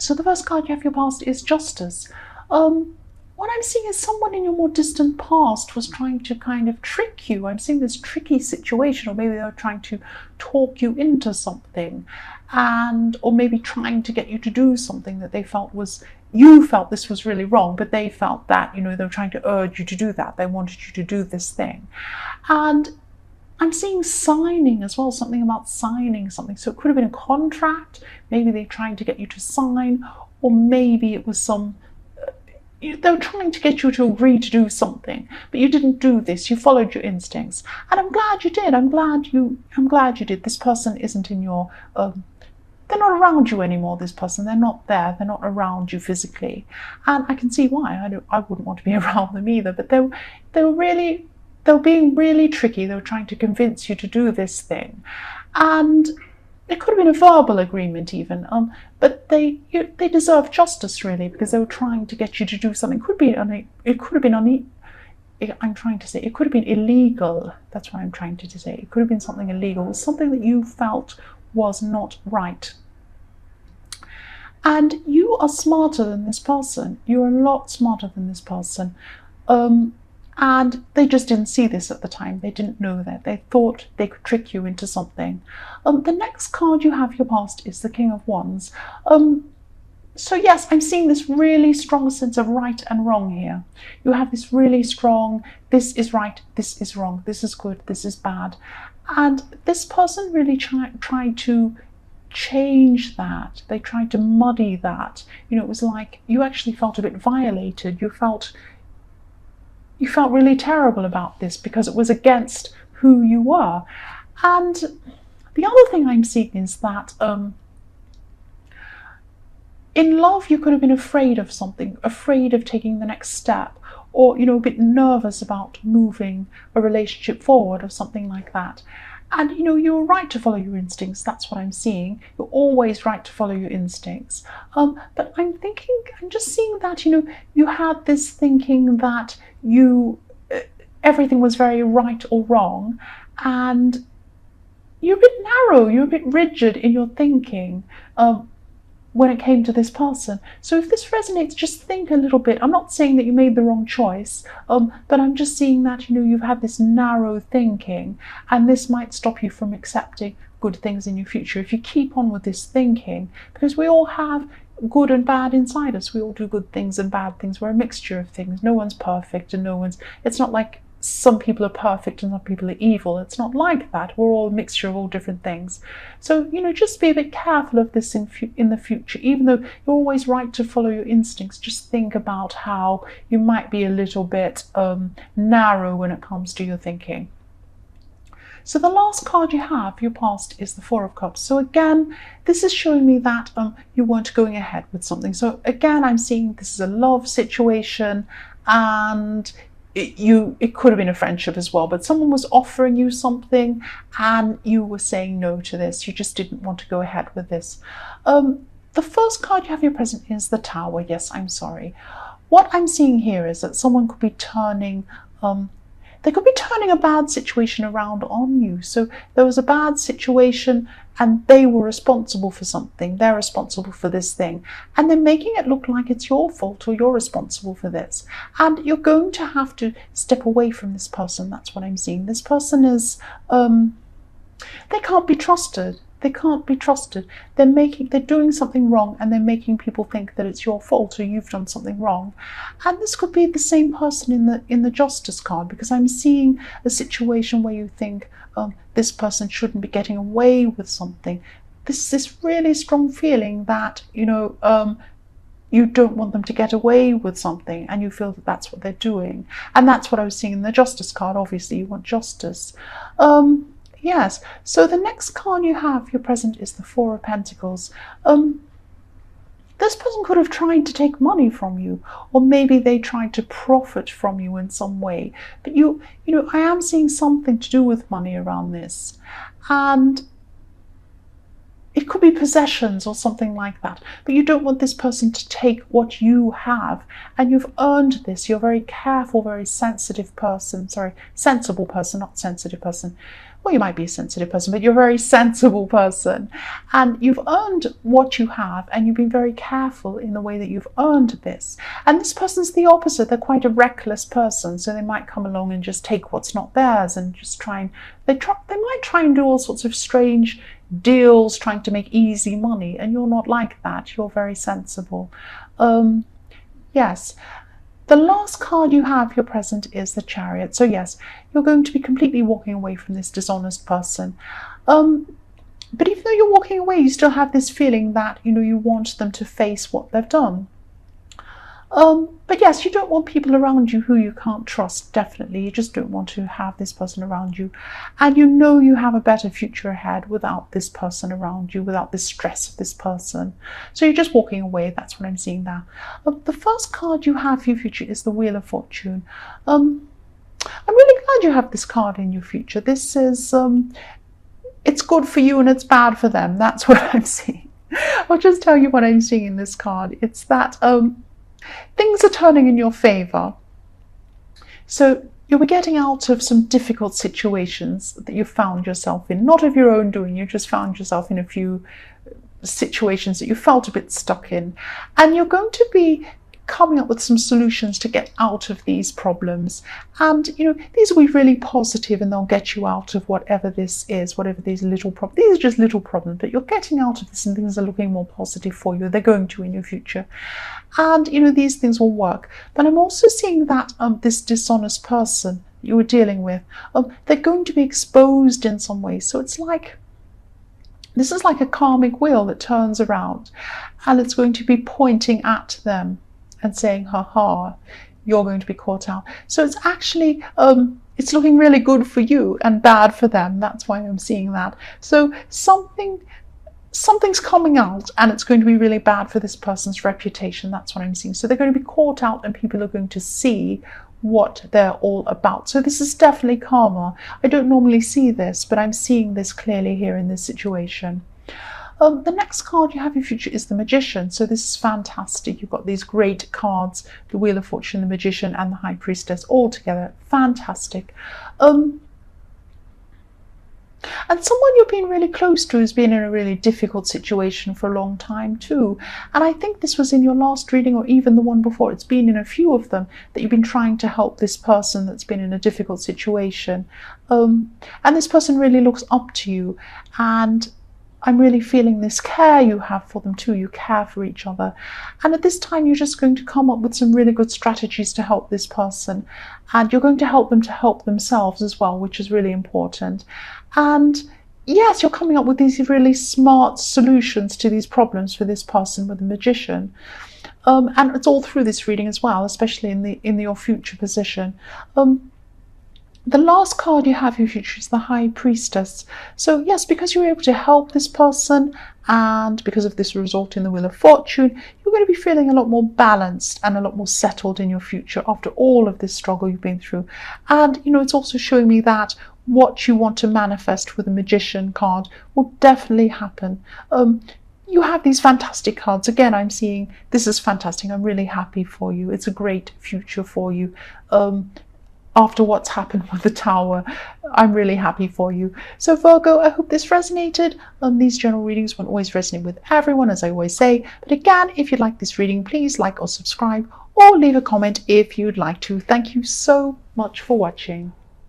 So the first card you have for your past is Justice. What I'm seeing is someone in your more distant past was trying to kind of trick you. I'm seeing this tricky situation, or maybe they were trying to talk you into something, or maybe trying to get you to do something that they felt was, you felt this was really wrong, but they felt that, they were trying to urge you to do that. They wanted you to do this thing. And I'm seeing signing as well, something about signing something. So it could have been a contract, maybe they're trying to get you to sign, or maybe it was they were trying to get you to agree to do something, but you didn't do this. You followed your instincts, and I'm glad you did. I'm glad you did. This person isn't in your. They're not around you anymore. This person, they're not there. They're not around you physically, and I can see why. I wouldn't want to be around them either. But they were being really tricky. They were trying to convince you to do this thing, and it could have been a verbal agreement even, but they deserve justice really, because they were trying to get you to do something. It could have been illegal. That's what I'm trying to say. It could have been something illegal, something that you felt was not right. And you are smarter than this person. You're a lot smarter than this person. And they just didn't see this at the time. They didn't know that. They thought they could trick you into something. The next card you have your past is the King of Wands. So yes, I'm seeing this really strong sense of right and wrong here. You have this really strong, this is right, this is wrong, this is good, this is bad. And this person really tried to change that. They tried to muddy that. It was like you actually felt a bit violated. You felt really terrible about this because it was against who you were. And the other thing I'm seeing is that in love you could have been afraid of something, afraid of taking the next step, or a bit nervous about moving a relationship forward or something like that. And you're right to follow your instincts. That's what I'm seeing. You're always right to follow your instincts. But I'm just seeing that you had this thinking that everything was very right or wrong, and you're a bit narrow. You're a bit rigid in your thinking when it came to this person. So if this resonates, just think a little bit. I'm not saying that you made the wrong choice, but I'm just seeing that you've had this narrow thinking, and this might stop you from accepting good things in your future if you keep on with this thinking, because we all have good and bad inside us. We all do good things and bad things. We're a mixture of things. No one's perfect, and it's not like some people are perfect and some people are evil. It's not like that. We're all a mixture of all different things. So, just be a bit careful of this in the future. Even though you're always right to follow your instincts, just think about how you might be a little bit narrow when it comes to your thinking. So the last card you have, your past, is the Four of Cups. So again, this is showing me that you weren't going ahead with something. So again, I'm seeing this is a love situation, and it could have been a friendship as well, but someone was offering you something and you were saying no to this. You just didn't want to go ahead with this. The first card you have in your present is the Tower. Yes, I'm sorry. What I'm seeing here is that someone could be turning a bad situation around on you. So there was a bad situation and they were responsible for something. They're responsible for this thing. And they're making it look like it's your fault or you're responsible for this. And you're going to have to step away from this person. That's what I'm seeing. This person is, they can't be trusted. They can't be trusted. They're doing something wrong, and they're making people think that it's your fault or you've done something wrong. And this could be the same person in the Justice card, because I'm seeing a situation where you think this person shouldn't be getting away with something. This really strong feeling that you don't want them to get away with something, and you feel that that's what they're doing. And that's what I was seeing in the Justice card. Obviously, you want justice. Yes, so the next card you have, your present, is the Four of Pentacles. This person could have tried to take money from you, or maybe they tried to profit from you in some way. But I am seeing something to do with money around this. And it could be possessions or something like that. But you don't want this person to take what you have. And you've earned this. You're a very careful, very sensitive person. Sorry, sensible person, not sensitive person. or you might be a sensitive person, but you're a very sensible person, and you've earned what you have, and you've been very careful in the way that you've earned this. And this person's the opposite. They're quite a reckless person, so they might come along and just take what's not theirs and just they might try and do all sorts of strange deals, trying to make easy money, and you're not like that. You're very sensible. Yes. The last card you have, your present, is the Chariot. So yes, you're going to be completely walking away from this dishonest person. But even though you're walking away, you still have this feeling that, you want them to face what they've done. But yes, you don't want people around you who you can't trust, definitely. You just don't want to have this person around you. And you have a better future ahead without this person around you, without the stress of this person. So you're just walking away. That's what I'm seeing there. The first card you have for your future is the Wheel of Fortune. I'm really glad you have this card in your future. This is, it's good for you and it's bad for them. That's what I'm seeing. I'll just tell you what I'm seeing in this card. It's that things are turning in your favor. So you'll be getting out of some difficult situations that you found yourself in, not of your own doing. You just found yourself in a few situations that you felt a bit stuck in, and you're going to be coming up with some solutions to get out of these problems. And these will be really positive, and they'll get you out of whatever this is, whatever these little problems. These are just little problems, but you're getting out of this, and things are looking more positive for you. They're going to in your future, and these things will work. But I'm also seeing that this dishonest person you were dealing with, they're going to be exposed in some way. So it's like, this is like a karmic wheel that turns around, and it's going to be pointing at them and saying, ha, you're going to be caught out. So it's actually, it's looking really good for you and bad for them. That's why I'm seeing that. So something's coming out, and it's going to be really bad for this person's reputation. That's what I'm seeing. So they're going to be caught out, and people are going to see what they're all about. So this is definitely karma. I don't normally see this, but I'm seeing this clearly here in this situation. The next card you have in your future is the Magician. So this is fantastic. You've got these great cards, the Wheel of Fortune, the Magician, and the High Priestess all together. Fantastic. And someone you've been really close to has been in a really difficult situation for a long time too. And I think this was in your last reading, or even the one before. It's been in a few of them that you've been trying to help this person that's been in a difficult situation. And this person really looks up to you, and I'm really feeling this care you have for them too. You care for each other. And at this time, you're just going to come up with some really good strategies to help this person. And you're going to help them to help themselves as well, which is really important. And yes, you're coming up with these really smart solutions to these problems for this person with the Magician. And it's all through this reading as well, especially in your future position. The last card you have in your future is the High Priestess. So yes, because you're able to help this person, and because of this result in the Wheel of Fortune, you're going to be feeling a lot more balanced and a lot more settled in your future after all of this struggle you've been through. And it's also showing me that what you want to manifest with the Magician card will definitely happen. You have these fantastic cards. Again, I'm seeing this is fantastic. I'm really happy for you. It's a great future for you. After what's happened with the Tower, I'm really happy for you. So Virgo, I hope this resonated. These general readings won't always resonate with everyone, as I always say. But again, if you like this reading, please like or subscribe, or leave a comment if you'd like to. Thank you so much for watching.